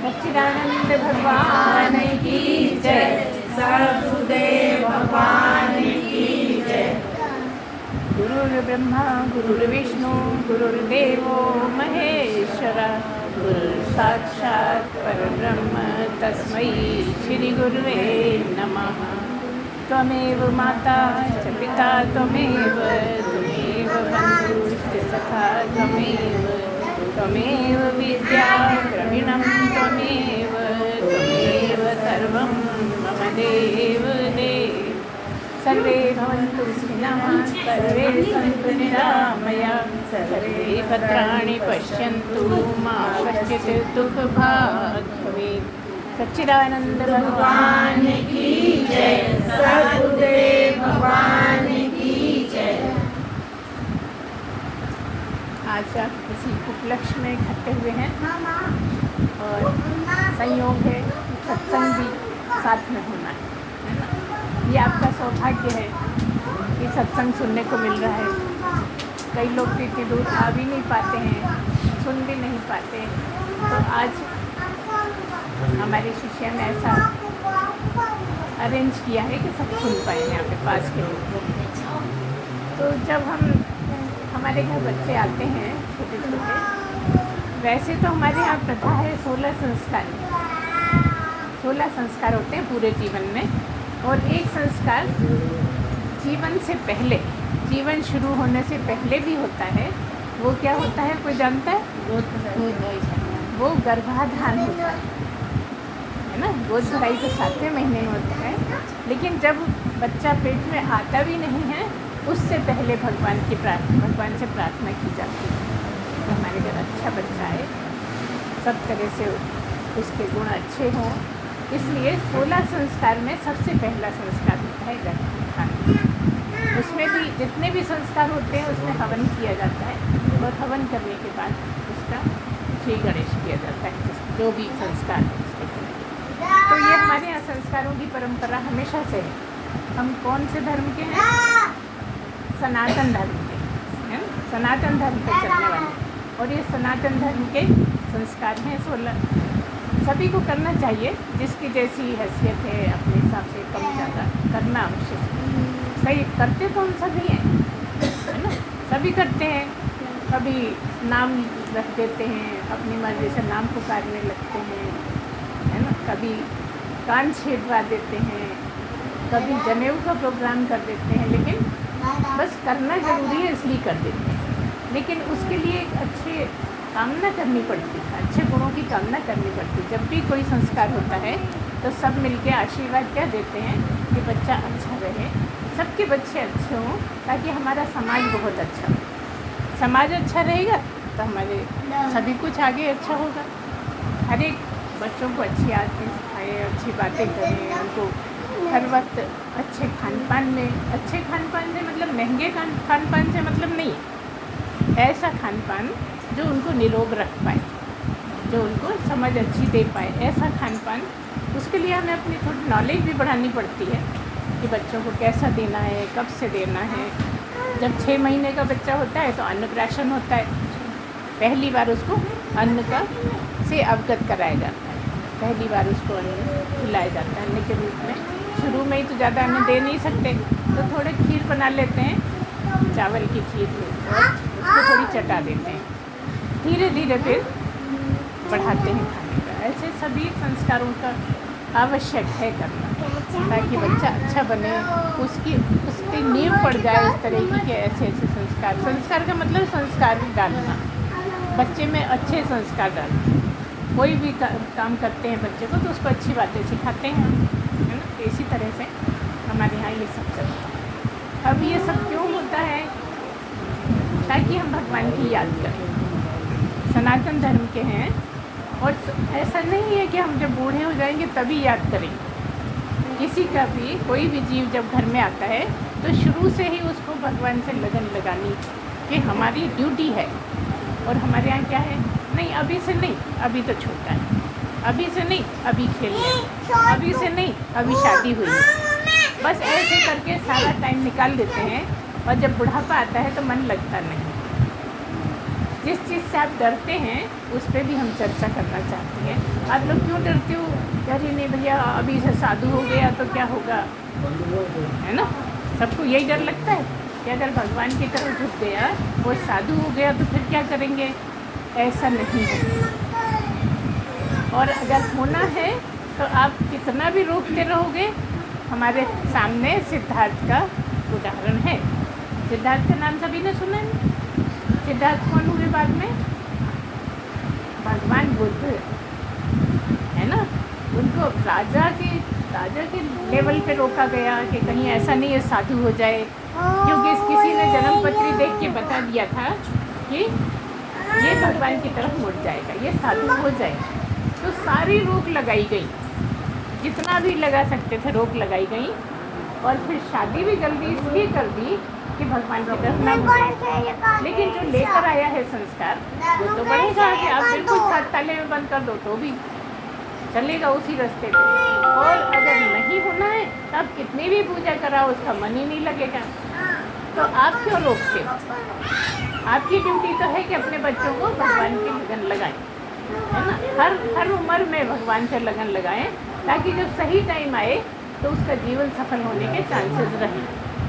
सच्चिदानंद भगवान की जय। सद्गुरुदेव भगवान की जय। गुरुर्ब्रह्मा गुरुर्विष्णु गुरुर्देवो महेश्वरा, गुरु साक्षात् परब्रह्म तस्मै श्री गुरुवे नमः। त्वमेव माता च पिता त्वमेव बन्धुश्च सखा त्वमेव विद्या द्रविणं त्वमेव सर्वं मम देव देव। सर्वे भवन्तु सुखिनः, सर्वे सन्तु निरामयाः, सर्वे भद्राणि पश्यन्तु मा कश्चित् दुःखभाग् भवेत्। सच्चिदानंद भगवान की जय। सद्गुरुदेव भगवान की जय। आज आप किसी उपलक्ष्य में इकट्ठे हुए हैं और संयोग है सत्संग भी साथ में होना है ना। ये आपका सौभाग्य है कि सत्संग सुनने को मिल रहा है। कई लोग इतनी दूर आ भी नहीं पाते हैं, सुन भी नहीं पाते, तो आज हमारे शिष्य ने ऐसा अरेंज किया है कि सब सुन पाए यहाँ पे पास के लोग। तो जब हमारे घर बच्चे आते हैं छोटे छोटे, वैसे तो हमारे यहाँ प्रथा है 16 संस्कार। 16 संस्कार होते हैं पूरे जीवन में, और एक संस्कार जीवन से पहले, जीवन शुरू होने से पहले भी होता है। वो क्या होता है, कोई जानता है? वो गर्भाधान होता है ना। गोद भराई तो 7वें महीने में होता है, लेकिन जब बच्चा पेट में आता भी नहीं है उससे पहले भगवान से प्रार्थना की जाती है तो हमारे घर अच्छा बच्चा है, सब तरह से उसके गुण अच्छे हों। इसलिए 16 संस्कार में सबसे पहला संस्कार होता है गर्भाधान। उसमें भी जितने भी संस्कार होते हैं उसमें हवन किया जाता है, और हवन करने के बाद उसका श्री गणेश किया जाता है, जो भी संस्कार है उसके। तो ये हमारे यहाँ संस्कारों की परंपरा हमेशा से है। हम कौन से धर्म के हैं? सनातन धर्म के हैं, सनातन धर्म पर चलने वाले। और ये सनातन धर्म के संस्कार हैं 16। सभी को करना चाहिए, जिसकी जैसी हैसियत है अपने हिसाब से कम ज़्यादा करना आवश्यक है। सही करते तो हम सभी हैं, है ना, सभी करते हैं। कभी नाम रख देते हैं, अपनी मर्जी से नाम पुकारने लगते हैं, है ना, कभी कान छेदवा देते हैं, कभी जनेऊ का प्रोग्राम कर देते हैं, लेकिन बस करना ज़रूरी है इसलिए कर देते हैं। लेकिन उसके लिए एक अच्छे कामना करनी पड़ती है, अच्छे गुणों की कामना करनी पड़ती है। जब भी कोई संस्कार होता है तो सब मिलके आशीर्वाद क्या देते हैं कि बच्चा अच्छा रहे, सबके बच्चे अच्छे हों, ताकि हमारा समाज बहुत अच्छा हो। समाज अच्छा रहेगा तो हमारे सभी कुछ आगे अच्छा होगा। हर एक बच्चों को अच्छी आदतें सिखाएं, अच्छी बातें करें, उनको हर वक्त अच्छे खान पान से मतलब महंगे खान पान से मतलब नहीं है। ऐसा खान पान जो उनको निरोग रख पाए, जो उनको समझ अच्छी दे पाए, ऐसा खान पान। उसके लिए हमें अपनी थोड़ी नॉलेज भी बढ़ानी पड़ती है कि बच्चों को कैसा देना है, कब से देना है। जब 6 महीने का बच्चा होता है तो अन्नप्राशन होता है। पहली बार उसको अन्न का से अवगत कराया जाता है, पहली बार उसको अन्न खिलाया जाता है अन्न के रूप में। शुरू में ही तो ज़्यादा अन्न दे नहीं सकते, तो थोड़े खीर बना लेते हैं, चावल की खीर, और उसको थोड़ी चटा देते हैं। धीरे धीरे फिर बढ़ाते हैं खाने का। ऐसे सभी संस्कारों का आवश्यक है करना, ताकि बच्चा अच्छा बने, उसकी नींव पड़ जाए इस तरह की कि ऐसे ऐसे संस्कार का मतलब संस्कार डालना, बच्चे में अच्छे संस्कार डालना। कोई भी काम करते हैं बच्चे को तो उसको अच्छी बातें सिखाते हैं, है ना। इसी तरह से हमारे यहाँ ये सब चलता है। अब ये सब क्यों होता है? ताकि हम भगवान की याद करें। सनातन धर्म के हैं, और ऐसा नहीं है कि हम जब बूढ़े हो जाएंगे तभी याद करेंगे। किसी का भी, कोई भी जीव जब घर में आता है तो शुरू से ही उसको भगवान से लगन लगानी कि हमारी ड्यूटी है। और हमारे यहाँ क्या है, नहीं अभी से नहीं, अभी तो छोटा है, अभी से नहीं, अभी खेलने, अभी से नहीं, अभी शादी हुई है। बस ऐसे करके सारा टाइम निकाल देते हैं, और जब बुढ़ापा आता है तो मन लगता नहीं। जिस चीज़ से आप डरते हैं उस पर भी हम चर्चा करना चाहते हैं। आप लोग क्यों डरते हो? अरे नहीं भैया, अभी से साधु हो गया तो क्या होगा, है ना? सबको यही डर लगता है कि अगर भगवान की तरफ झुक गया, वो साधु हो गया तो फिर क्या करेंगे? ऐसा नहीं है। और अगर होना है तो आप कितना भी रोकते रहोगे। हमारे सामने सिद्धार्थ का उदाहरण है। सिद्धार्थ का नाम सभी ने सुना है। सिद्धार्थ कौन हुए बाद में? भगवान बुद्ध, है ना? उनको राजा के लेवल पे रोका गया कि कहीं ऐसा नहीं है साधु हो जाए, क्योंकि किसी ने जन्मपत्री देख के बता दिया था कि ये भगवान की तरफ मुड़ जाएगा, ये साधु हो जाएगा। तो सारी रोक लगाई गई, जितना भी लगा सकते थे रोक लगाई गई। और फिर शादी भी जल्दी इसलिए कर दी कि भगवान की तरफ ना मुड़े। लेकिन जो लेकर आया है संस्कार, वो तो बढ़ेगा कि आप बिल्कुल 7 ताले में बंद कर दो तो भी चलेगा उसी रास्ते पे। और अगर नहीं होना है तो आप कितनी भी पूजा कराओ, उसका मन ही नहीं लगेगा। तो आप क्यों रोकते हो? आपकी ड्यूटी तो है कि अपने बच्चों को भगवान की लगन लगाएं, है ना? हर उम्र में भगवान से लगन लगाएं, ताकि जब सही टाइम आए तो उसका जीवन सफल होने के चांसेस रहें।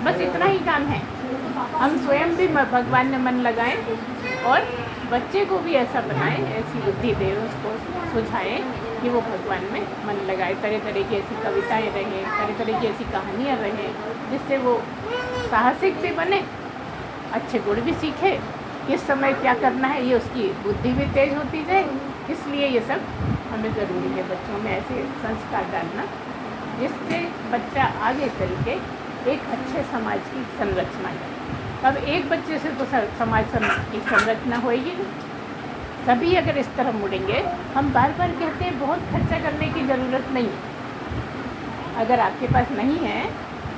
बस इतना ही काम है। हम स्वयं भी भगवान में मन लगाएं और बच्चे को भी ऐसा बनाएं, ऐसी बुद्धि दें, उसको सुझाएं कि वो भगवान में मन लगाए। तरह तरह की ऐसी कविताएं रहें, तरह तरह की ऐसी कहानियाँ रहें, जिससे वो साहसिक भी बने, अच्छे गुण भी सीखे, किस समय क्या करना है ये उसकी बुद्धि भी तेज होती जाए। इसलिए ये सब हमें ज़रूरी है बच्चों में ऐसे संस्कार डालना, जिससे बच्चा आगे चल के एक अच्छे समाज की संरचना है। अब एक बच्चे से तो समाज की संरचना होएगी नहीं। सभी अगर इस तरफ मुड़ेंगे, हम बार बार कहते हैं बहुत खर्चा करने की ज़रूरत नहीं। अगर आपके पास नहीं है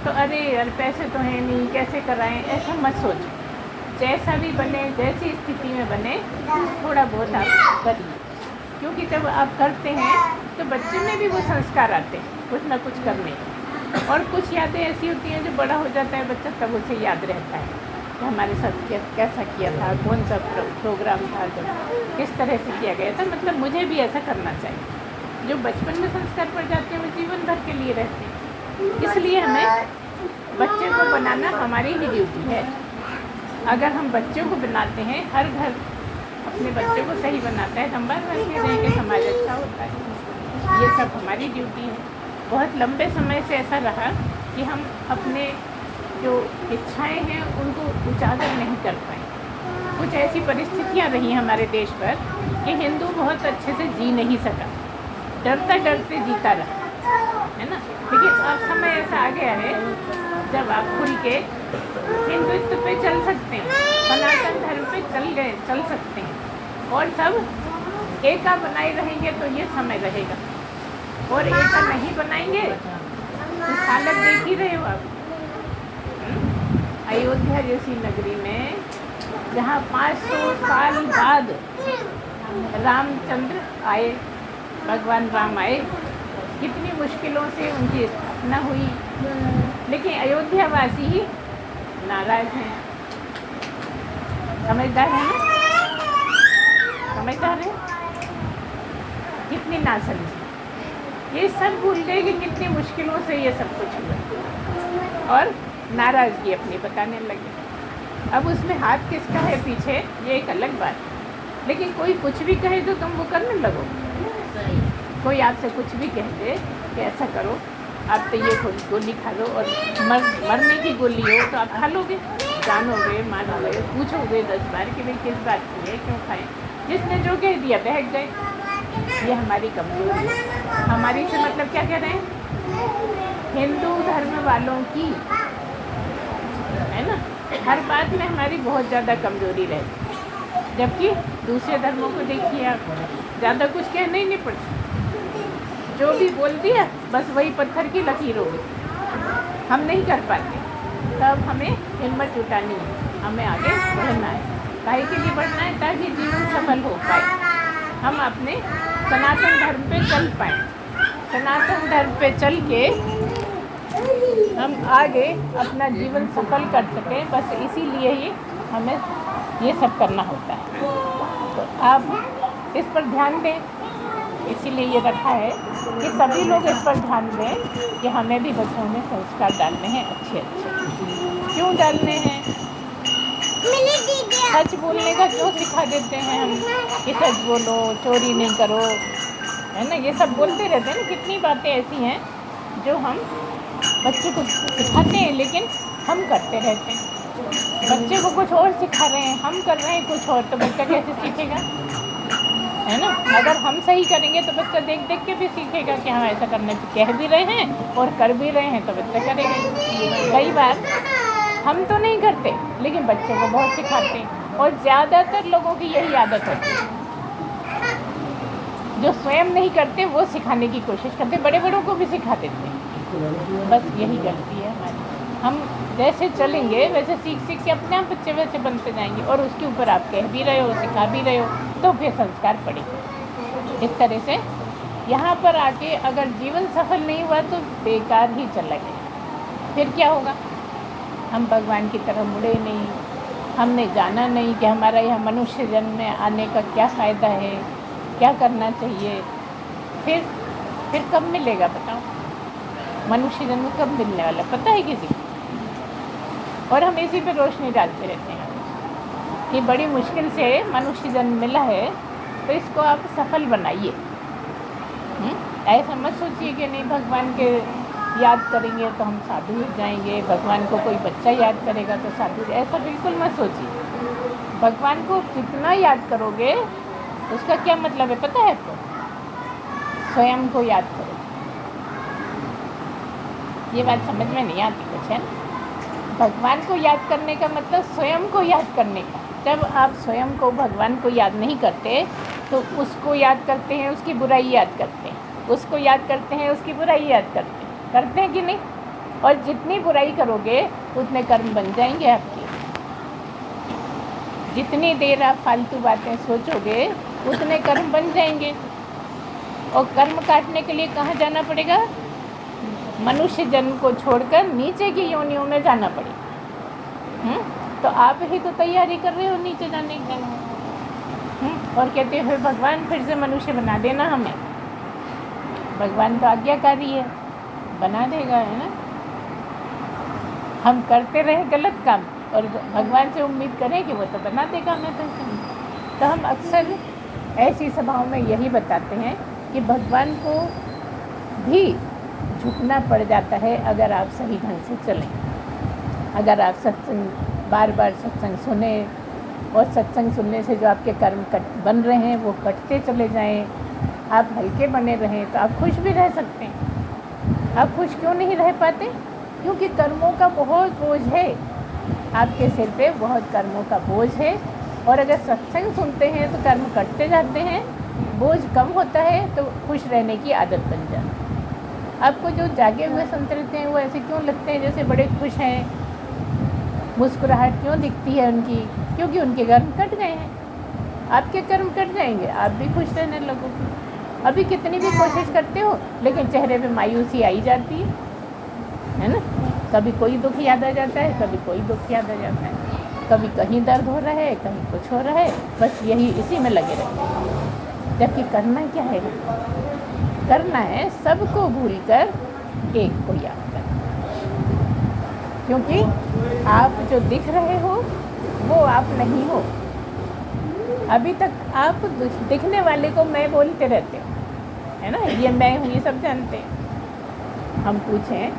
तो अरे यार पैसे तो हैं नहीं, कैसे कराएं, ऐसा मत सोचो। जैसा भी बने, जैसी स्थिति में बने, थोड़ा बहुत आप करिए, क्योंकि जब आप करते हैं तो बच्चे में भी वो संस्कार आते हैं कुछ ना कुछ करने। और कुछ यादें ऐसी होती हैं जो बड़ा हो जाता है बच्चा, तब उसे याद रहता है कि हमारे साथ कैसा किया था, कौन सा प्रोग्राम था, जो किस तरह से किया गया था। मतलब मुझे भी ऐसा करना चाहिए। जो बचपन में संस्कार पड़ जाते हैं वो जीवन भर के लिए रहते हैं। इसलिए हमें बच्चे को बनाना हमारी ही ड्यूटी है। अगर हम बच्चों को बनाते हैं, हर घर अपने बच्चों को सही बनाता है, हम बार बार कह रहे हैं कि समाज अच्छा होता है। ये सब हमारी ड्यूटी है। बहुत लंबे समय से ऐसा रहा कि हम अपने जो इच्छाएं हैं उनको उजागर नहीं कर पाए। कुछ ऐसी परिस्थितियां रही हमारे देश पर कि हिंदू बहुत अच्छे से जी नहीं सका, डरते डरते जीता रहा, है ना? लेकिन अब समय ऐसा आ गया है जब आप खुल के हिंदुत्व पे चल सकते हैं, सनातन धर्म पे चल सकते हैं, और सब एका बनाए रहेंगे तो ये समय रहेगा। और एका नहीं बनाएंगे तो हालत देख ही रहे हो आप। अयोध्या जैसी नगरी में जहाँ 500 साल बाद रामचंद्र आए, भगवान राम आए, कितनी मुश्किलों से उनकी स्थापना हुई, लेकिन अयोध्यावासी ही नाराज हैं। समझदार है ना? समझदार है? कितनी नासमझी, ये सब भूल गए कि कितनी मुश्किलों से ये सब कुछ हुआ, और नाराज़गी अपनी बताने लगे। अब उसमें हाथ किसका है पीछे, ये एक अलग बात है। लेकिन कोई कुछ भी कहे तो तुम वो करने लगो। कोई आपसे कुछ भी कह दे कि ऐसा करो, आप तो ये गोली खा लो, और मरने की गोली हो तो आप खा लोगे, जानोगे, मानोगे, पूछोगे 10 बार कि भाई किस बात की है, क्यों खाएं। जिसने जो कह दिया बहक गए। ये हमारी कमजोरी है। हमारी से मतलब क्या कह रहे हैं? हिंदू धर्म वालों की, है ना? हर बात में हमारी बहुत ज़्यादा कमजोरी रहती है, जबकि दूसरे धर्मों को देखिए आप, ज़्यादा कुछ कहना ही नहीं पड़ता। जो भी बोल दिया बस वही पत्थर की लकीर हो गई। हम नहीं कर पाते, तब हमें हिम्मत जुटानी है, हमें आगे बढ़ना है। काहे के लिए बढ़ना है? ताकि जीवन सफल हो पाए, हम अपने सनातन धर्म पे चल पाए। सनातन धर्म पे चल के हम आगे अपना जीवन सफल कर सकें। बस इसीलिए ही हमें ये सब करना होता है। तो आप इस पर ध्यान दें, इसीलिए ये रखा है कि सभी लोग इस पर ध्यान दें कि हमें भी बच्चों में संस्कार डालने हैं अच्छे अच्छे। क्यों डालने हैं? सच बोलने का क्यों सिखा देते हैं हम कि सच बोलो, चोरी नहीं करो, है ना? ये सब बोलते रहते हैं ना। कितनी बातें ऐसी हैं जो हम बच्चे को सिखाते हैं लेकिन हम करते रहते हैं। बच्चे को कुछ और सिखा रहे हैं, हम कर रहे हैं कुछ और, तो बच्चा कैसे सीखेगा, है ना? अगर हम सही करेंगे तो बच्चा देख देख के भी सीखेगा कि हाँ ऐसा करने कह भी रहे हैं और कर भी रहे हैं, तो बच्चा करेगा। कई बार हम तो नहीं करते लेकिन बच्चे को बहुत सिखाते हैं, और ज़्यादातर लोगों की यही आदत होती है। जो स्वयं नहीं करते वो सिखाने की कोशिश करते, बड़े बड़ों को भी सिखा देते हैं। बस यही गलती है हमारी। हम जैसे चलेंगे वैसे सीख सीख के अपने आप बच्चे वैसे बनते जाएंगे, और उसके ऊपर आप कह भी रहे हो, सिखा भी रहे हो, तो फिर संस्कार पड़ेगा। इस तरह से यहाँ पर आके अगर जीवन सफल नहीं हुआ तो बेकार ही चला गया। फिर क्या होगा? हम भगवान की तरफ मुड़े नहीं, हमने जाना नहीं कि हमारा यह मनुष्य जन्म में आने का क्या फ़ायदा है, क्या करना चाहिए। फिर कब मिलेगा बताओ? मनुष्य जन्म कब मिलने वाला पता है किसी को? और हम इसी पे रोशनी डालते रहते हैं कि बड़ी मुश्किल से मनुष्य जन्म मिला है, तो इसको आप सफल बनाइए। ऐसा मत सोचिए कि नहीं भगवान के याद करेंगे तो हम साधु हो जाएंगे, भगवान को कोई बच्चा याद करेगा तो साधु, ऐसा बिल्कुल मत सोचिए। भगवान को जितना याद करोगे उसका क्या मतलब है पता है आपको? स्वयं को याद करो। ये बात समझ में नहीं आती कुछ, है ना? भगवान को याद करने का मतलब स्वयं को याद करने का। जब आप स्वयं को भगवान को याद नहीं करते तो उसको याद करते हैं, उसकी बुराई याद करते हैं, उसको याद करते हैं, उसकी बुराई याद करते हैं कि नहीं? और जितनी बुराई करोगे उतने कर्म बन जाएंगे आपके। जितनी देर आप फालतू बातें सोचोगे उतने कर्म बन जाएंगे, और कर्म काटने के लिए कहाँ जाना पड़ेगा? मनुष्य जन्म को छोड़कर नीचे की योनियों में जाना पड़ेगा। तो आप ही तो तैयारी कर रहे हो नीचे जाने की। और कहते हो भगवान फिर से मनुष्य बना देना हमें। भगवान तो आज्ञाकारी है, बना देगा, है ना? हम करते रहे गलत काम और भगवान से उम्मीद करें कि वो तो बना देगा हमें फिर से। तो हम अक्सर ऐसी सभाओं में यही बताते हैं कि भगवान को भी झुकना पड़ जाता है अगर आप सही ढंग से चलें। अगर आप सत्संग बार बार सत्संग सुने, और सत्संग सुनने से जो आपके कर्म बन रहे हैं वो कटते चले जाएं, आप हल्के बने रहें, तो आप खुश भी रह सकते हैं। आप खुश क्यों नहीं रह पाते? क्योंकि कर्मों का बहुत बोझ है आपके सिर पे, बहुत कर्मों का बोझ है। और अगर सत्संग सुनते हैं तो कर्म कटते जाते हैं, बोझ कम होता है, तो खुश रहने की आदत बन जाती है। आपको जो जागे हुए संत रहते हैं वो ऐसे क्यों लगते हैं जैसे बड़े खुश हैं? मुस्कुराहट क्यों दिखती है उनकी? क्योंकि उनके कर्म कट गए हैं। आपके कर्म कट जाएंगे, आप भी खुश रहने लगोगे। अभी कितनी भी कोशिश करते हो लेकिन चेहरे पे मायूसी आई जाती है ना? कभी कोई दुख याद आ जाता है, कभी कोई दुख याद आ जाता है, कभी कहीं दर्द हो रहा है, कहीं कुछ हो रहा है, बस यही इसी में लगे रहते हैं। जबकि करना क्या है? करना है सबको भूलकर एक को याद करना। क्योंकि आप जो दिख रहे हो वो आप नहीं हो। अभी तक आप दिखने वाले को मैं बोलते रहते हो, है ना? ये मैं हूँ, ये सब जानते हैं। हम पूछें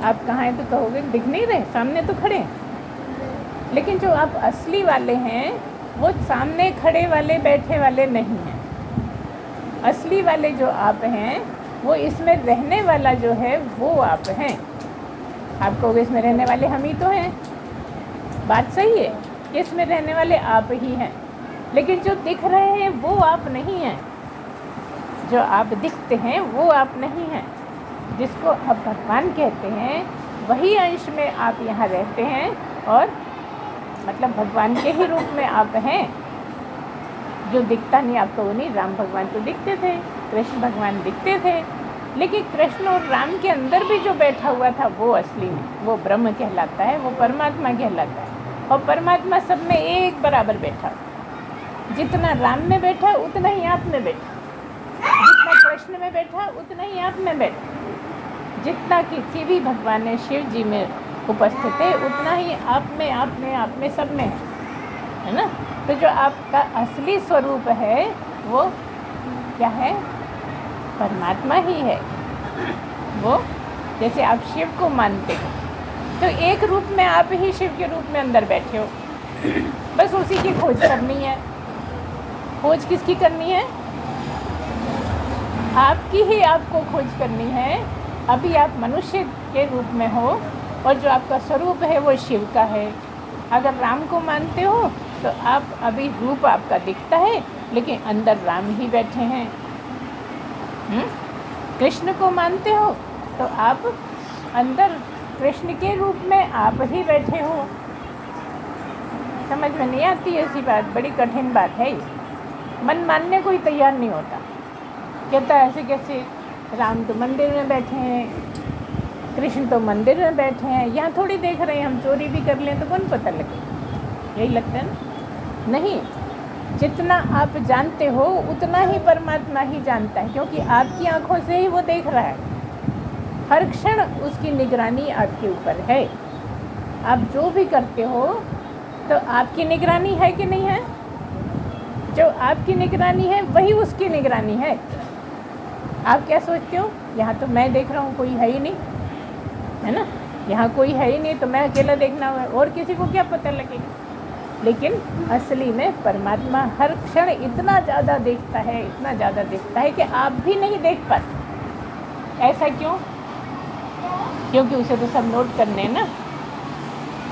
आप कहाँ हैं तो कहोगे दिख नहीं रहे, सामने तो खड़े हैं। लेकिन जो आप असली वाले हैं वो सामने खड़े वाले बैठे वाले नहीं हैं। असली वाले जो आप हैं वो इसमें रहने वाला जो है वो आप हैं। आप कहोगे इसमें रहने वाले हम ही तो हैं। बात सही है कि इसमें रहने वाले आप ही हैं, लेकिन जो दिख रहे हैं वो आप नहीं हैं। जो आप दिखते हैं वो आप नहीं हैं। जिसको अब भगवान कहते हैं वही अंश में आप यहाँ रहते हैं, और मतलब भगवान के ही रूप में आप हैं। जो दिखता नहीं आपको वो नहीं। राम भगवान तो दिखते थे, कृष्ण भगवान दिखते थे, लेकिन कृष्ण और राम के अंदर भी जो बैठा हुआ था वो असली में वो ब्रह्म कहलाता है, वो परमात्मा कहलाता है। और परमात्मा सब में एक बराबर बैठा। जितना राम में बैठा उतना ही आप में बैठा, जितना कृष्ण में बैठा उतना ही आप में बैठा, जितना किसी भी भगवान ने शिव जी में उपस्थित है उतना ही आप में सब में है ना। तो जो आपका असली स्वरूप है वो क्या है? परमात्मा ही है। वो जैसे आप शिव को मानते हो तो एक रूप में आप ही शिव के रूप में अंदर बैठे हो, बस उसी की खोज करनी है। खोज किसकी करनी है? आपकी ही आपको खोज करनी है। अभी आप मनुष्य के रूप में हो और जो आपका स्वरूप है वो शिव का है। अगर राम को मानते हो तो आप अभी रूप आपका दिखता है लेकिन अंदर राम ही बैठे हैं। कृष्ण को मानते हो तो आप अंदर कृष्ण के रूप में आप ही बैठे हो। समझ में नहीं आती ऐसी बात, बड़ी कठिन बात है ये। मन मानने को ही तैयार नहीं होता, कहता ऐसे कैसे, राम तो मंदिर में बैठे हैं, कृष्ण तो मंदिर में बैठे हैं, यहाँ थोड़ी देख रहे हैं हम चोरी भी कर लें तो कौन पता लगे, यही लगता है ना? नहीं, जितना आप जानते हो उतना ही परमात्मा ही जानता है, क्योंकि आपकी आंखों से ही वो देख रहा है। हर क्षण उसकी निगरानी आपके ऊपर है। आप जो भी करते हो तो आपकी निगरानी है कि नहीं है? जो आपकी निगरानी है वही उसकी निगरानी है। आप क्या सोचते हो, यहाँ तो मैं देख रहा हूँ, कोई है ही नहीं, है ना? यहाँ कोई है ही नहीं तो मैं अकेला देखना है, और किसी को क्या पता लगेगा? लेकिन असली में परमात्मा हर क्षण इतना ज़्यादा देखता है, इतना ज़्यादा देखता है कि आप भी नहीं देख पाते। ऐसा क्यों? क्योंकि उसे तो सब नोट करने हैं ना,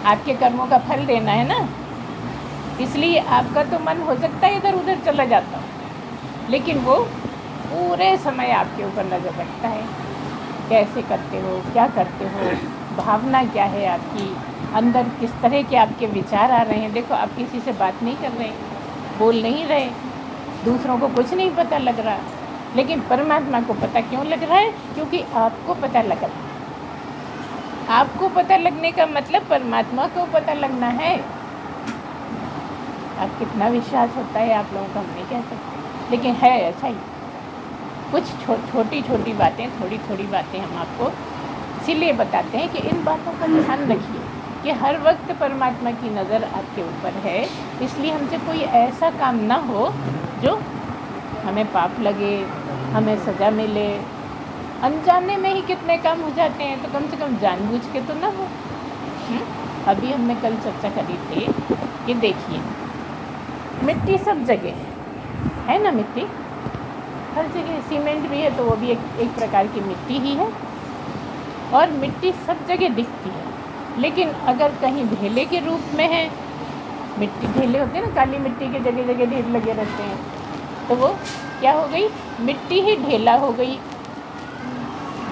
आपके कर्मों का फल देना है ना। इसलिए आपका तो मन हो सकता है इधर उधर चला जाता हो, लेकिन वो पूरे समय आपके ऊपर नज़र रखता है। कैसे करते हो, क्या करते हो, भावना क्या है आपकी, अंदर किस तरह के आपके विचार आ रहे हैं। देखो, आप किसी से बात नहीं कर रहे, बोल नहीं रहे, दूसरों को कुछ नहीं पता लग रहा, लेकिन परमात्मा को पता क्यों लग रहा है? क्योंकि आपको पता लग रहा है। आपको पता लगने का मतलब परमात्मा को पता लगना है। अब कितना विश्वास होता है आप लोगों का हम नहीं कह सकते, लेकिन है ऐसा ही। कुछ छोटी छोटी बातें, थोड़ी थोड़ी बातें हम आपको इसीलिए बताते हैं कि इन बातों का ध्यान रखिए कि हर वक्त परमात्मा की नज़र आपके ऊपर है। इसलिए हमसे कोई ऐसा काम ना हो जो हमें पाप लगे, हमें सज़ा मिले। अनजाने में ही कितने काम हो जाते हैं, तो कम से कम जानबूझ के तो ना हो। अभी हमने कल चर्चा करी थी कि देखिए, मिट्टी सब जगह है ना, मिट्टी हर जगह, सीमेंट भी है तो वो भी एक प्रकार की मिट्टी ही है, और मिट्टी सब जगह दिखती है। लेकिन अगर कहीं ढेले के रूप में है, मिट्टी ढेले होते हैं ना, काली मिट्टी के जगह जगह ढेर लगे रहते हैं, तो वो क्या हो गई? मिट्टी ही ढेला हो गई।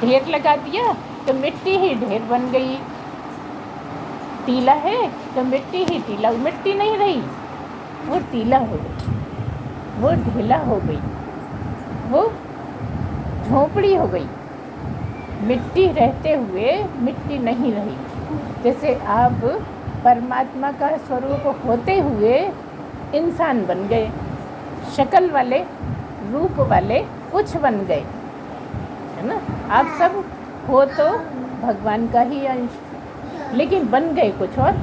ढेर लगा दिया तो मिट्टी ही ढेर बन गई। टीला है तो मिट्टी ही टीला, मिट्टी नहीं रही, वो टीला हो गई, वो ढेला हो गई, वो झोपड़ी हो गई। मिट्टी रहते हुए मिट्टी नहीं रही। जैसे आप परमात्मा का स्वरूप होते हुए इंसान बन गए, शक्ल वाले, रूप वाले कुछ बन गए, है ना? आप सब हो तो भगवान का ही अंश, लेकिन बन गए कुछ और।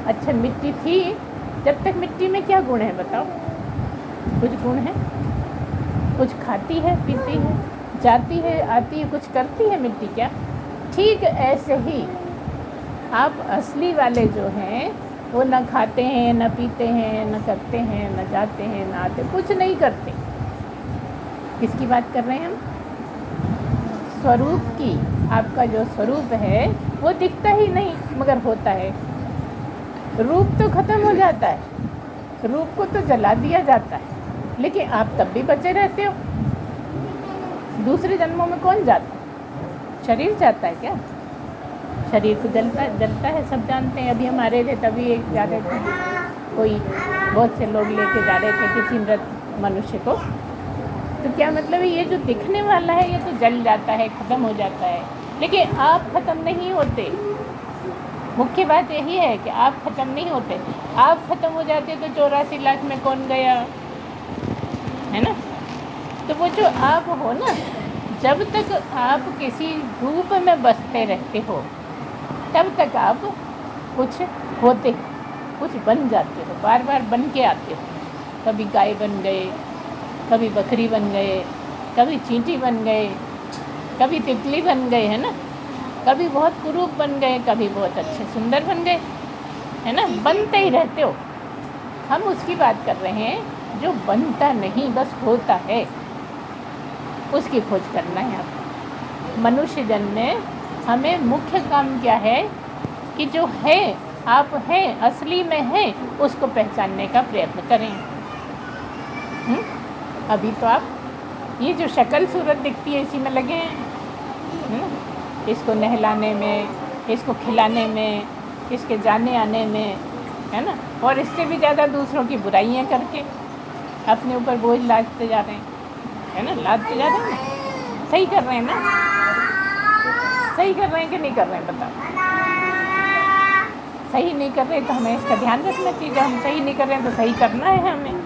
अच्छा, मिट्टी थी, जब तक मिट्टी में क्या गुण है बताओ? कुछ गुण है? कुछ खाती है, पीती है, जाती है, आती है, कुछ करती है मिट्टी क्या? ठीक ऐसे ही आप असली वाले जो हैं वो न खाते हैं, न पीते हैं, न करते हैं, न जाते हैं, न आते, कुछ नहीं करते। किसकी बात कर रहे हैं हम? स्वरूप की। आपका जो स्वरूप है वो दिखता ही नहीं मगर होता है। रूप तो खत्म हो जाता है, रूप को तो जला दिया जाता है, लेकिन आप तब भी बचे रहते हो। दूसरे जन्मों में कौन जाता है? शरीर जाता है क्या? शरीर तो जलता है, सब जानते हैं। अभी हम आ रहे थे तभी एक जा रहे थे, कोई बहुत से लोग लेके जा रहे थे किसी मृत मनुष्य को। तो क्या मतलब है, ये जो दिखने वाला है ये तो जल जाता है, ख़त्म हो जाता है, लेकिन आप ख़त्म नहीं होते। मुख्य बात यही है कि आप ख़त्म नहीं होते। आप ख़त्म हो जाते तो 84 लाख में कौन गया, है ना। तो वो जो आप हो ना, जब तक आप किसी रूप में बसते रहते हो तब तक आप कुछ होते, कुछ बन जाते हो, बार बार बन के आते हो। कभी गाय बन गए, कभी बकरी बन गए, कभी चींटी बन गए, कभी तितली बन गए, है ना। कभी बहुत कुरूप बन गए, कभी बहुत अच्छे सुंदर बन गए, है ना। बनते ही रहते हो। हम उसकी बात कर रहे हैं जो बनता नहीं, बस होता है, उसकी खोज करना है आपको। मनुष्य जन्म में हमें मुख्य काम क्या है कि जो है, आप हैं, असली में हैं, उसको पहचानने का प्रयत्न करें। अभी तो आप ये जो शक्ल सूरत दिखती है इसी में लगे हैं, इसको नहलाने में, इसको खिलाने में, इसके जाने आने में, है ना। और इससे भी ज़्यादा दूसरों की बुराइयां करके अपने ऊपर बोझ लादते जा रहे हैं, है ना। लादते जा रहे हैं ना, सही कर रहे हैं ना, सही कर रहे हैं कि नहीं कर रहे हैं बताओ। सही नहीं कर रहे तो हमें इसका ध्यान रखना चाहिए। जब हम सही नहीं कर रहे हैं तो सही करना है, हमें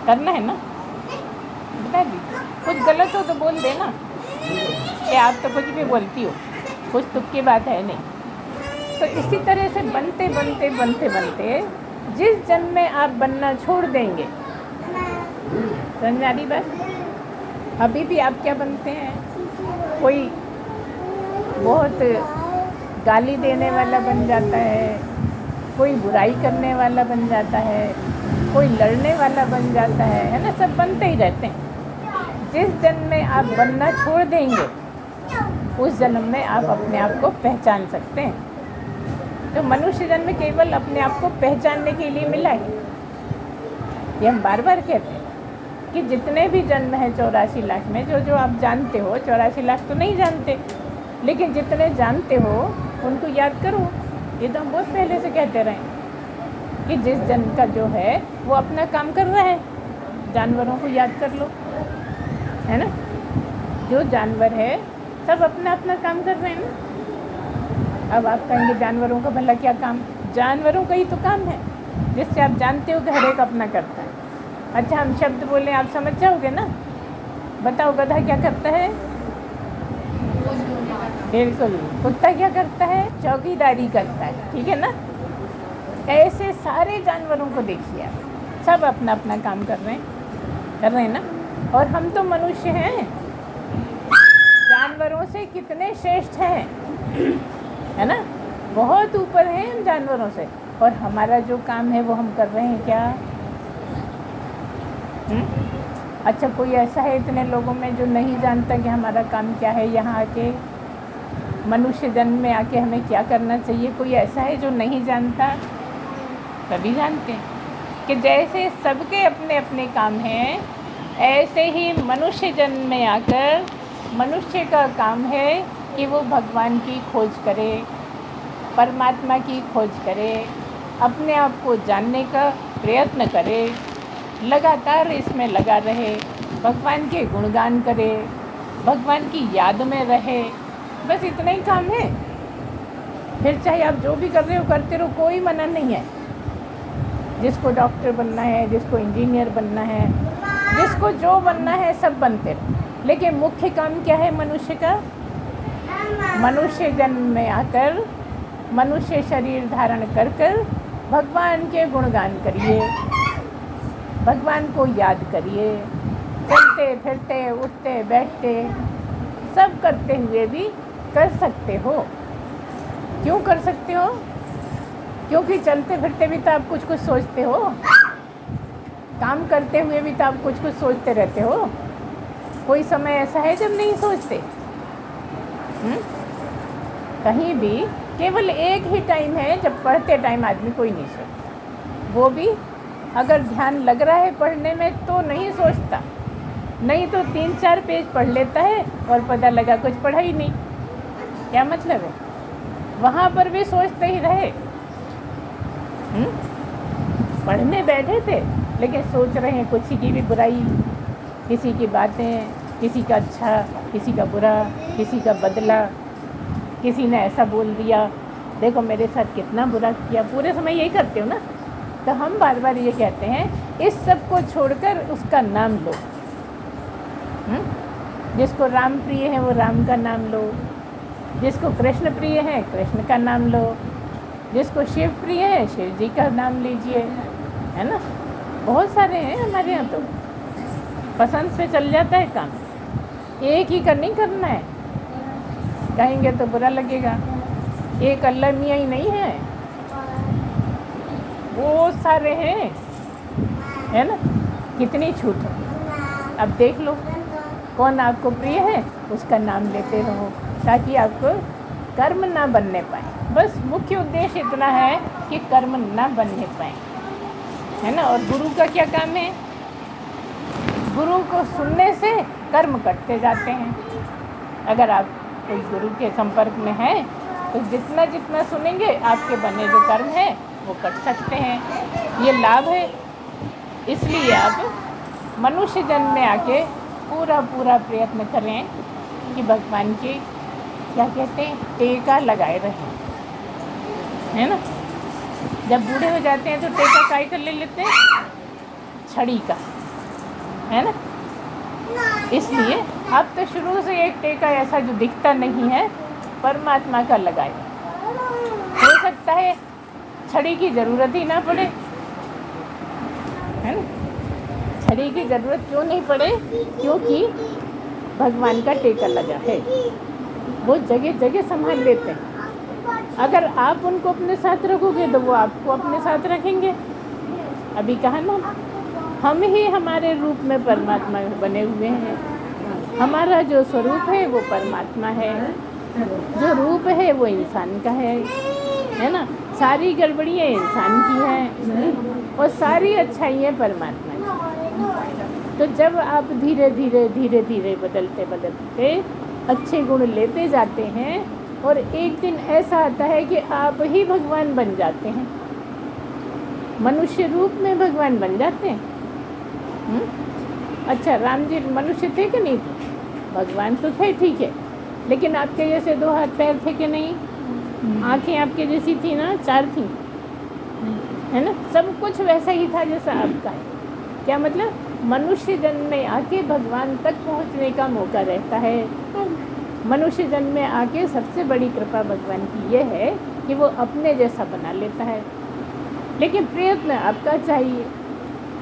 करना है ना। बता दीजिए, कुछ गलत हो तो बोल देना कि आप तो कुछ भी बोलती हो, कुछ तुक की बात है नहीं। तो इसी तरह से बनते बनते बनते बनते जिस जन्म में आप बनना छोड़ देंगे, समझ आ रही बात। अभी भी आप क्या बनते हैं, कोई बहुत गाली देने वाला बन जाता है, कोई बुराई करने वाला बन जाता है, कोई लड़ने वाला बन जाता है ना। सब बनते ही रहते हैं। जिस जन्म में आप बनना छोड़ देंगे उस जन्म में आप अपने आप को पहचान सकते हैं। तो मनुष्य जन्म केवल अपने आप को पहचानने के लिए मिला है। ये हम बार बार कहते हैं कि जितने भी जन्म हैं 84 लाख में, जो जो आप जानते हो, 84 लाख तो नहीं जानते, लेकिन जितने जानते हो उनको याद करो। ये तो हम बहुत पहले से कहते रहे कि जिस जन्म का जो है वो अपना काम कर रहा है। जानवरों को याद कर लो, है ना। जो जानवर है सब अपना अपना काम कर रहे हैं ना। अब आप कहेंगे जानवरों का भला क्या काम, जानवरों का ही तो काम है जिससे आप जानते हो कि हर एक अपना करता है। अच्छा, हम शब्द बोले आप समझ जाओगे ना। बताओ, गधा क्या करता है? बिल्कुल। कुत्ता क्या करता है? चौकीदारी करता है, ठीक है ना। ऐसे सारे जानवरों को देखिए आप, सब अपना अपना काम कर रहे हैं ना। और हम तो मनुष्य हैं, जानवरों से कितने श्रेष्ठ हैं, है ना। बहुत ऊपर हैं हम जानवरों से। और हमारा जो काम है वो हम कर रहे हैं क्या? अच्छा, कोई ऐसा है इतने लोगों में जो नहीं जानता कि हमारा काम क्या है? यहाँ आके मनुष्य जन्म में आके हमें क्या करना चाहिए? कोई ऐसा है जो नहीं जानता? सभी जानते हैं कि जैसे सबके अपने अपने काम हैं, ऐसे ही मनुष्य जन्म में आकर मनुष्य का काम है कि वो भगवान की खोज करे, परमात्मा की खोज करे, अपने आप को जानने का प्रयत्न करे, लगातार इसमें लगा रहे, भगवान के गुणगान करे, भगवान की याद में रहे। बस इतना ही काम है। फिर चाहे आप जो भी कर रहे हो करते रहो, कोई मना नहीं है। जिसको डॉक्टर बनना है, जिसको इंजीनियर बनना है, जिसको जो बनना है सब बनते रहो। लेकिन मुख्य काम क्या है मनुष्य का? मनुष्य जन्म में आकर मनुष्य शरीर धारण कर कर भगवान के गुणगान करिए, भगवान को याद करिए। चलते फिरते, उठते बैठते, सब करते हुए भी कर सकते हो। क्यों कर सकते हो? क्योंकि चलते फिरते भी तो आप कुछ कुछ सोचते हो, काम करते हुए भी तो आप कुछ कुछ सोचते रहते हो। कोई समय ऐसा है जब नहीं सोचते? कहीं भी केवल एक ही टाइम है जब पढ़ते टाइम आदमी कोई नहीं सोचता। वो भी अगर ध्यान लग रहा है पढ़ने में तो नहीं सोचता, नहीं तो 3-4 पेज पढ़ लेता है और पता लगा कुछ पढ़ा ही नहीं। क्या मतलब है? वहाँ पर भी सोचते ही रहे। पढ़ने बैठे थे लेकिन सोच रहे हैं किसी की भी बुराई, किसी की बातें, किसी का अच्छा, किसी का बुरा, किसी का बदला, किसी ने ऐसा बोल दिया, देखो मेरे साथ कितना बुरा किया, पूरे समय यही करते हो ना। तो हम बार बार ये कहते हैं इस सब को छोड़कर उसका नाम लो। जिसको राम प्रिय है वो राम का नाम लो, जिसको कृष्ण प्रिय है कृष्ण का नाम लो, जिसको शिव प्रिय है शिव जी का नाम लीजिए, है ना। बहुत सारे हैं हमारे यहाँ, तो पसंद से चल जाता है काम। एक ही का नहीं करना है, कहेंगे तो बुरा लगेगा। एक अल्लाह मियाँ ही नहीं है, बहुत सारे हैं, है ना। कितनी छूट है। अब देख लो कौन आपको प्रिय है, उसका नाम लेते रहो ताकि आपको कर्म ना बनने पाए। बस मुख्य उद्देश्य इतना है कि कर्म ना बनने पाए, है ना। और गुरु का क्या काम है? गुरु को सुनने से कर्म कटते जाते हैं। अगर आप कोई गुरु के संपर्क में हैं तो जितना जितना सुनेंगे आपके बने जो कर्म है वो कट सकते हैं। ये लाभ है। इसलिए आप मनुष्य जन्म में आके पूरा प्रयत्न करें कि भगवान की क्या कहते हैं टेका लगाए रहें, है ना। जब बूढ़े हो जाते हैं तो टेका काय कर ले लेते हैं, छड़ी का, है ना। इसलिए अब तो शुरू से एक टेका ऐसा जो दिखता नहीं है परमात्मा का लगाए। हो सकता है छड़ी की ज़रूरत ही ना पड़े, है ना। छड़ी की ज़रूरत क्यों नहीं पड़े? क्योंकि भगवान का टेका लगा है, वो जगह जगह संभाल लेते हैं। अगर आप उनको अपने साथ रखोगे तो वो आपको अपने साथ रखेंगे। अभी कहा ना, हम ही हमारे रूप में परमात्मा बने हुए हैं। हमारा जो स्वरूप है वो परमात्मा है, जो रूप है वो इंसान का है ना। सारी गड़बड़ियाँ इंसान की हैं और सारी अच्छाइयाँ परमात्मा की। तो जब आप धीरे धीरे बदलते अच्छे गुण लेते जाते हैं और एक दिन ऐसा आता है कि आप ही भगवान बन जाते हैं, मनुष्य रूप में भगवान बन जाते हैं। अच्छा, राम जी मनुष्य थे कि नहीं थे? भगवान तो थे, ठीक है, लेकिन आपके जैसे 2 हाथ पैर थे कि नहीं? आँखें आपके जैसी थी ना, 4 थी, है ना। सब कुछ वैसा ही था जैसा आपका है। क्या मतलब? मनुष्य जन्म में आके भगवान तक पहुंचने का मौका रहता है। मनुष्य जन्म में आके सबसे बड़ी कृपा भगवान की ये है कि वो अपने जैसा बना लेता है, लेकिन प्रयत्न आपका चाहिए।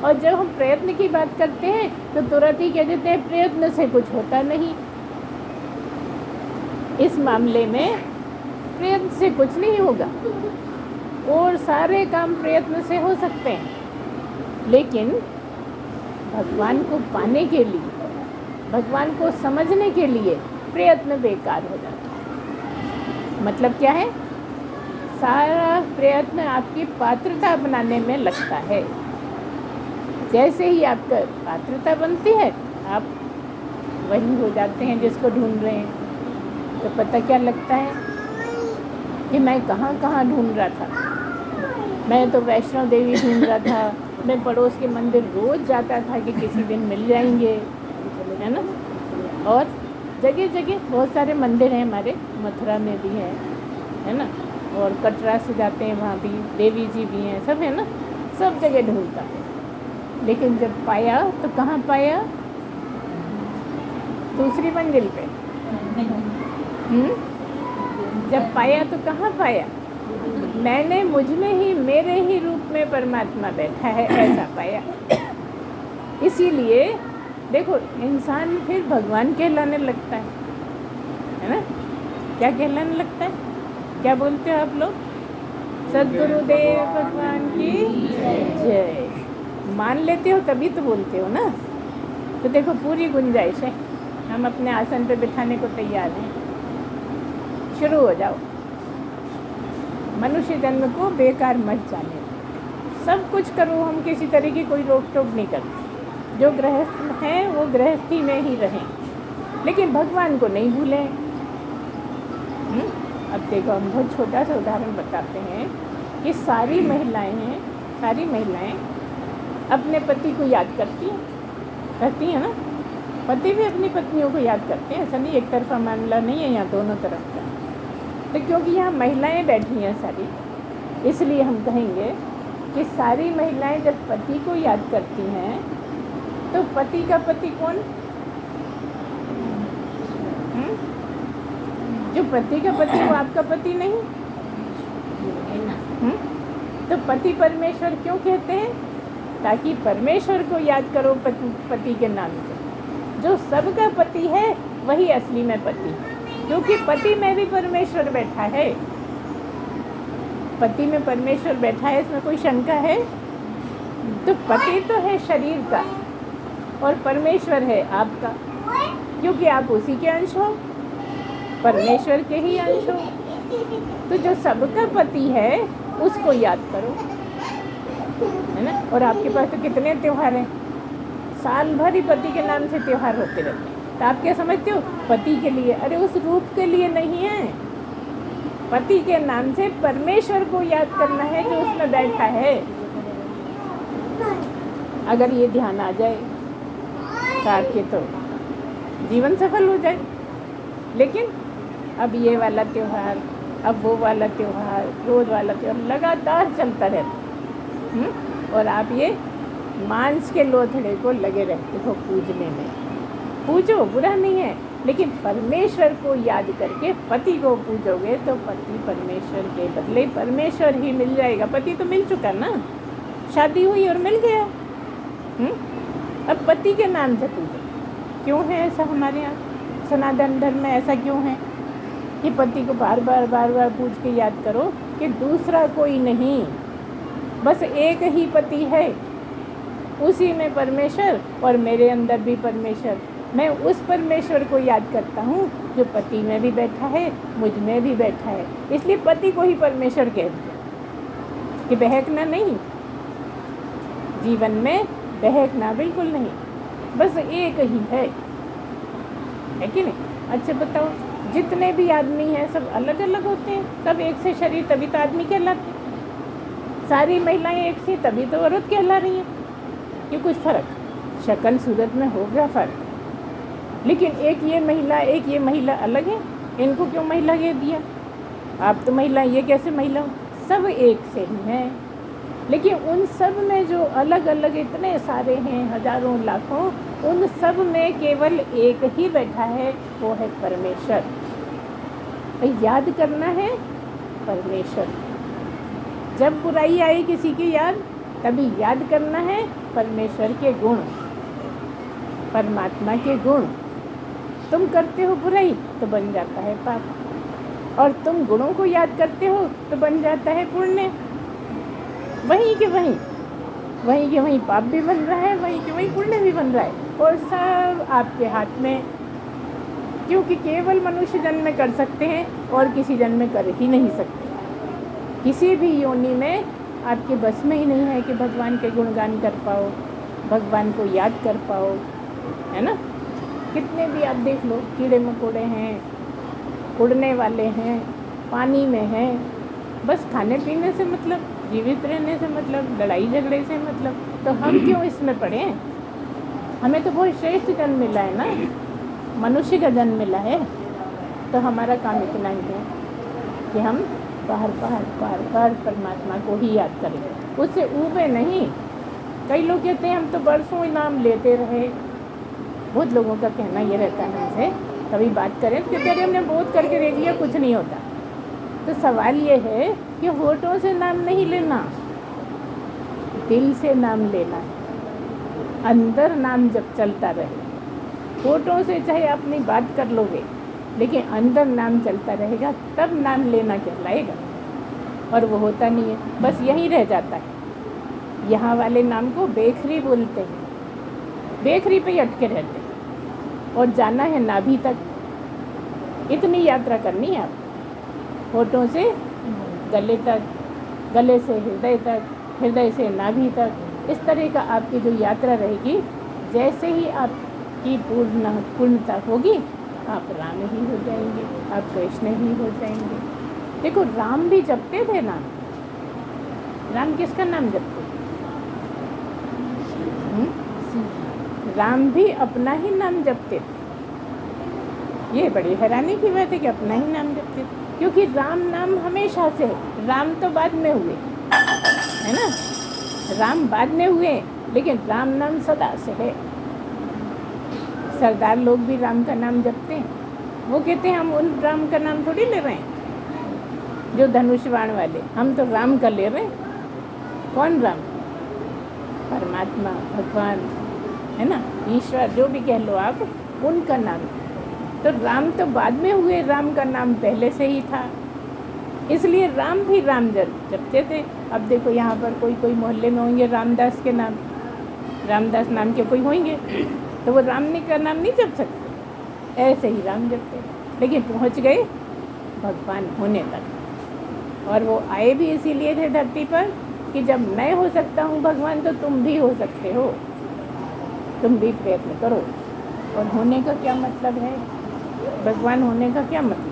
और जब हम प्रयत्न की बात करते हैं तो तुरंत ही कह देते हैं प्रयत्न से कुछ होता नहीं। इस मामले में प्रयत्न से कुछ नहीं होगा, और सारे काम प्रयत्न से हो सकते हैं, लेकिन भगवान को पाने के लिए, भगवान को समझने के लिए प्रयत्न बेकार हो जाता है। मतलब क्या है? सारा प्रयत्न आपकी पात्रता बनाने में लगता है। जैसे ही आपका पात्रता बनती है आप वही हो जाते हैं जिसको ढूंढ रहे हैं। तो पता क्या लगता है कि मैं कहाँ ढूंढ रहा था। मैं तो वैष्णो देवी ढूंढ रहा था, मैं पड़ोस के मंदिर रोज़ जाता था कि किसी दिन मिल जाएंगे, है ना। और जगह जगह बहुत सारे मंदिर हैं हमारे, मथुरा में भी है ना, और कटरा से जाते हैं वहाँ भी देवी जी भी हैं, सब है ना। सब जगह ढूंढता है, लेकिन जब पाया तो कहाँ पाया? दूसरी मंजिल पे। जब पाया तो कहाँ पाया? मैंने मुझ में ही, मेरे ही रूप में परमात्मा बैठा है, ऐसा पाया। इसीलिए देखो इंसान फिर भगवान कहलाने लगता है ना। क्या कहलाने लगता है? क्या बोलते हो आप लोग? सद्गुरुदेव भगवान की जय। मान लेते हो तभी तो बोलते हो ना। तो देखो पूरी गुंजाइश है, हम अपने आसन पे बिठाने को तैयार हैं। शुरू हो जाओ। मनुष्य जन्म को बेकार मत जाने दो, सब कुछ करो, हम किसी तरह की कोई रोक टोक नहीं करते। जो गृहस्थ हैं वो गृहस्थी में ही रहें, लेकिन भगवान को नहीं भूलें। अब देखो हम बहुत छोटा सा उदाहरण बताते हैं कि सारी महिलाएं अपने पति को याद करती हैं ना। पति भी अपनी पत्नियों को याद करते हैं, ऐसा नहीं एक तरफा मामला नहीं है, यहाँ दोनों तरफ का। तो क्योंकि यहाँ महिलाएं बैठी हैं सारी, इसलिए हम कहेंगे कि सारी महिलाएं जब पति को याद करती हैं तो पति का पति कौन? जो पति का पति वो आपका पति नहीं? तो पति परमेश्वर क्यों कहते हैं? ताकि परमेश्वर को याद करो पति के नाम से। जो सबका पति है वही असली में पति, क्योंकि पति में भी परमेश्वर बैठा है। पति में परमेश्वर बैठा है, इसमें कोई शंका है? तो पति तो है शरीर का और परमेश्वर है आपका, क्योंकि आप उसी के अंश हो, परमेश्वर के ही अंश हो। तो जो सबका पति है उसको याद करो, है ना। और आपके पास तो कितने त्योहार हैं, साल भर ही पति के नाम से त्योहार होते रहते हैं। तो आप क्या समझते हो? पति के लिए? अरे उस रूप के लिए नहीं है, पति के नाम से परमेश्वर को याद करना है जो उसमें बैठा है। अगर ये ध्यान आ जाए तो आपके तो जीवन सफल हो जाए। लेकिन अब ये वाला त्योहार, अब वो वाला त्योहार, रोज वाला त्योहार लगातार चलता रहता, और आप ये मांस के लोथड़े को लगे रहते हो पूजने में। पूजो, बुरा नहीं है, लेकिन परमेश्वर को याद करके पति को पूजोगे तो पति परमेश्वर के बदले परमेश्वर ही मिल जाएगा। पति तो मिल चुका ना, शादी हुई और मिल गया। अब पति के नाम से पूजो। क्यों है ऐसा? हमारे यहाँ सनातन धर्म में ऐसा क्यों है कि पति को बार बार पूज के याद करो कि दूसरा कोई नहीं, बस एक ही पति है, उसी में परमेश्वर और मेरे अंदर भी परमेश्वर। मैं उस परमेश्वर को याद करता हूँ जो पति में भी बैठा है, मुझ में भी बैठा है। इसलिए पति को ही परमेश्वर कह दिया कि बहकना नहीं, जीवन में बहकना बिल्कुल नहीं, बस एक ही है कि नहीं। अच्छा बताओ, जितने भी आदमी हैं सब अलग अलग होते हैं, सब एक से शरीर, तभी तो आदमी कहलाते हैं। सारी महिलाएं एक सी, तभी तो औरत कहला रही हैं। ये कुछ फ़र्क शक्ल सूरत में हो गया फ़र्क, लेकिन एक ये महिला अलग है, इनको क्यों महिला कह दिया? आप तो महिला, ये कैसे महिला हो? सब एक से ही हैं, लेकिन उन सब में जो अलग अलग इतने सारे हैं, हजारों लाखों, उन सब में केवल एक ही बैठा है, वो है परमेश्वर। याद करना है परमेश्वर। जब बुराई आई किसी की याद, तभी याद करना है परमेश्वर के गुण, परमात्मा के गुण। तुम करते हो बुराई तो बन जाता है पाप, और तुम गुणों को याद करते हो तो बन जाता है पुण्य। वहीं के वहीं पाप भी बन रहा है, वहीं के वहीं पुण्य भी बन रहा है, और सब आपके हाथ में। क्योंकि केवल मनुष्य जन्म में कर सकते हैं और किसी जन्म में कर ही नहीं सकते। किसी भी योनि में आपके बस में ही नहीं है कि भगवान के गुणगान कर पाओ, भगवान को याद कर पाओ, है ना। कितने भी आप देख लो, कीड़े मकोड़े हैं, उड़ने वाले हैं, पानी में हैं, बस खाने पीने से मतलब, जीवित रहने से मतलब, लड़ाई झगड़े से मतलब। तो हम क्यों इसमें पड़े हैं? हमें तो बहुत श्रेष्ठ जन्म मिला है ना, मनुष्य का जन्म मिला है। तो हमारा काम इतना ही है कि हम बार बार परमात्मा को ही याद करें, उससे ऊबे नहीं। कई लोग कहते हैं हम तो बरसों नाम लेते रहे। बहुत लोगों का कहना ये रहता है हमसे, कभी बात करें तो कहते हैं हमने बहुत करके देख लिया, कुछ नहीं होता। तो सवाल ये है कि होठों से नाम नहीं लेना, दिल से नाम लेना है। अंदर नाम जब चलता रहे, होठों से चाहे अपनी बात कर लोगे, लेकिन अंदर नाम चलता रहेगा, तब नाम लेना कहलाएगा। और वो होता नहीं है, बस यहीं रह जाता है। यहाँ वाले नाम को बेखरी बोलते हैं, बेखरी पे ही अटके रहते हैं। और जाना है नाभि तक, इतनी यात्रा करनी है आप, होठों से गले तक, गले से हृदय तक, हृदय से नाभि तक। इस तरह का आपकी जो यात्रा रहेगी, जैसे ही आपकी पूर्णता होगी, आप राम ही हो जाएंगे, आप कृष्ण ही हो जाएंगे। देखो, राम भी जपते थे नाम। राम किसका नाम जपते? राम भी अपना ही नाम जपते थे। ये बड़ी हैरानी की बात है कि अपना ही नाम जपते, क्योंकि राम नाम हमेशा से है। राम तो बाद में हुए, है ना, राम बाद में हुए, लेकिन राम नाम सदा से है। सरदार लोग भी राम का नाम जपते हैं। वो कहते हैं हम उन राम का नाम थोड़ी ले रहे हैं जो धनुष बाण वाले, हम तो राम का ले रहे हैं। कौन राम? परमात्मा, भगवान, है ना, ईश्वर, जो भी कह लो आप, उनका नाम। तो राम तो बाद में हुए, राम का नाम पहले से ही था, इसलिए राम भी राम जपते थे। अब देखो यहाँ पर कोई मोहल्ले में होंगे रामदास के नाम, रामदास नाम के कोई होंगे, तो वो राम का नाम नहीं जप सकते, ऐसे ही राम जपते, लेकिन पहुँच गए भगवान होने तक। और वो आए भी इसीलिए थे धरती पर कि जब मैं हो सकता हूँ भगवान, तो तुम भी हो सकते हो, तुम भी प्रयत्न करो। और होने का क्या मतलब है? भगवान होने का क्या मतलब?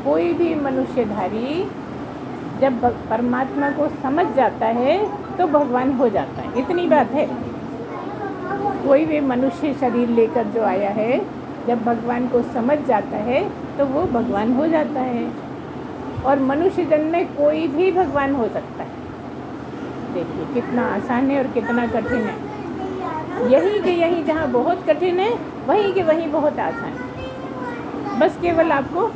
कोई भी मनुष्यधारी जब परमात्मा को समझ जाता है तो भगवान हो जाता है, इतनी बात है। कोई भी मनुष्य शरीर लेकर जो आया है, जब भगवान को समझ जाता है तो वो भगवान हो जाता है। और मनुष्य जन्म में कोई भी भगवान हो सकता है। देखिए कितना आसान है और कितना कठिन है। यही के यही जहाँ बहुत कठिन है, वहीं के वहीं बहुत आसान है। बस केवल आपको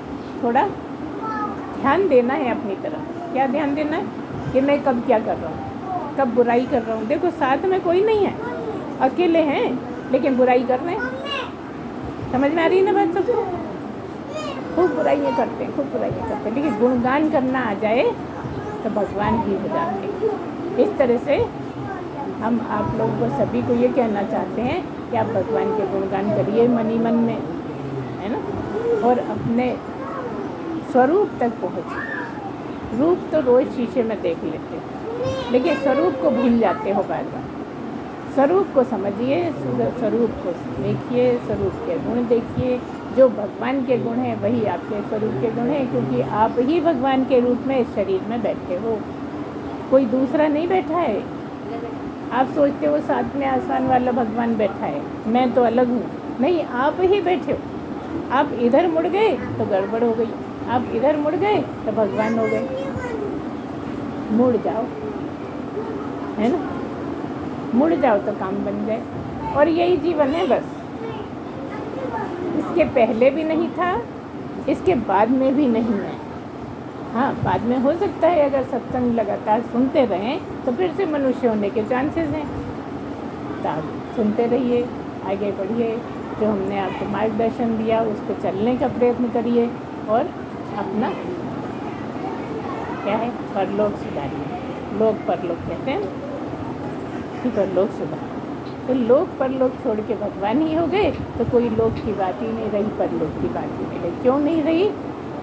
थोड़ा ध्यान देना है अपनी तरफ। क्या ध्यान देना है? कि मैं कब क्या कर रहा हूँ, कब बुराई कर रहा हूँ। देखो साथ में कोई नहीं है, अकेले हैं, लेकिन बुराई कर रहे हैं। समझ में आ रही है ना बात सबको? खूब बुराइयाँ करते हैं, खूब बुराइयाँ करते हैं, लेकिन गुणगान करना आ जाए तो भगवान ही हो जाते हैं। इस तरह से हम आप लोगों को सभी को ये कहना चाहते हैं कि आप भगवान के गुणगान करिए मन ही मन में, है ना, और अपने स्वरूप तक पहुँचे। रूप तो रोज़ शीशे में देख लेते हैं, लेकिन स्वरूप को भूल जाते हो बार बार। स्वरूप को समझिए, स्वरूप को देखिए, स्वरूप के गुण देखिए। जो भगवान के गुण हैं वही आपके स्वरूप के गुण हैं, क्योंकि आप ही भगवान के रूप में इस शरीर में बैठे हो, कोई दूसरा नहीं बैठा है। आप सोचते हो साथ में आसमान वाला भगवान बैठा है, मैं तो अलग हूँ। नहीं, आप ही बैठे हो। आप इधर मुड़ गए तो गड़बड़ हो गई, आप इधर मुड़ गए तो भगवान हो गए। मुड़ जाओ, है ना, मुड़ जाओ तो काम बन जाए। और यही जीवन है बस। इसके पहले भी नहीं था, इसके बाद में भी नहीं है। हाँ, बाद में हो सकता है, अगर सत्संग लगातार सुनते रहें तो फिर से मनुष्य होने के चांसेस हैं। तो आप सुनते रहिए, आगे बढ़िए। जो हमने आपको मार्गदर्शन दिया उस पर चलने का प्रयत्न करिए, और अपना क्या है, परलोक सुधारिए। लोक परलोक कहते हैं कि परलोक सुधार। तो लोक परलोक छोड़ के भगवान ही हो गए तो कोई लोक की बात ही नहीं रही, परलोक की बात ही नहीं रही। क्यों नहीं रही?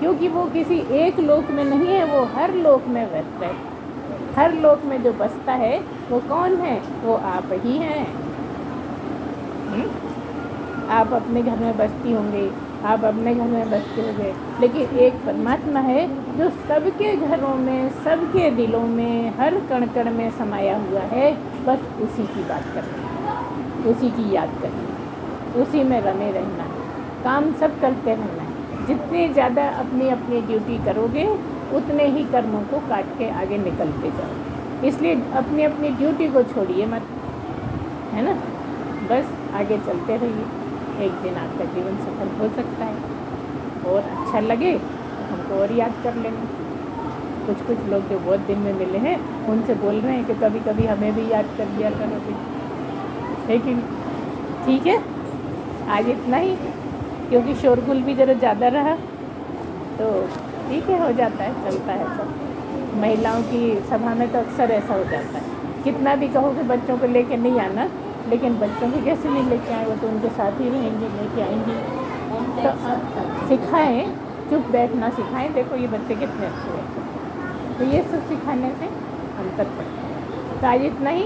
क्योंकि वो किसी एक लोक में नहीं है, वो हर लोक में व्यस्त है। हर लोक में जो बसता है वो कौन है? वो आप ही हैं। आप अपने घर में बसती होंगे, आप अपने घर में बसते होंगे, लेकिन एक परमात्मा है जो सबके घरों में, सबके दिलों में, हर कण कण में समाया हुआ है। बस उसी की बात करनी है, उसी की याद करनी है, उसी में रमे रहना है, काम सब करते रहना है। जितने ज़्यादा अपनी अपनी ड्यूटी करोगे उतने ही कर्मों को काट के आगे निकलते जाओ। इसलिए अपनी अपनी ड्यूटी को छोड़िए मत, है ना, बस आगे चलते रहिए। एक दिन आपका जीवन सफल हो सकता है। और अच्छा लगे तो हमको और याद कर लेना। कुछ कुछ लोग जो बहुत दिन में मिले हैं उनसे बोल रहे हैं कि कभी कभी हमें भी याद कर दिया करो, लेकिन ठीक है, आज इतना ही, क्योंकि शोरगुल भी ज़रा ज़्यादा रहा तो ठीक है, हो जाता है, चलता है सब। महिलाओं की सभा में तो अक्सर ऐसा हो जाता है, कितना भी कहो कि बच्चों को लेके नहीं आना, लेकिन बच्चों को कैसे नहीं लेके आए, वो तो उनके साथ ही रहेंगे, लेके आएंगी। तो सिखाएं, चुप बैठना सिखाएं। देखो ये बच्चे कितने अच्छे हैं, तो ये सब सिखाने से अंतर पड़ता है। तो आज इतना ही,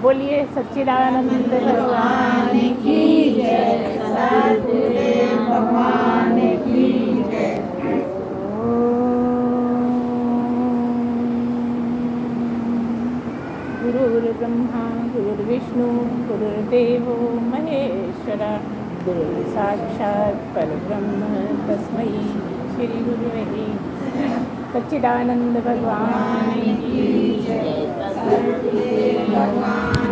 बोलिए सच्चिदानंद भगवान की जय, सद्गुरुदेव भगवान की जय। गुरुर्ब्रह्मा गुरुर्विष्णु गुरुर्देवो महेश्वरा, गुरु साक्षात् परब्रह्म तस्मै श्री गुरुवे सच्चिदानंद भगवान की जय। सद्गुरुदेव भगवान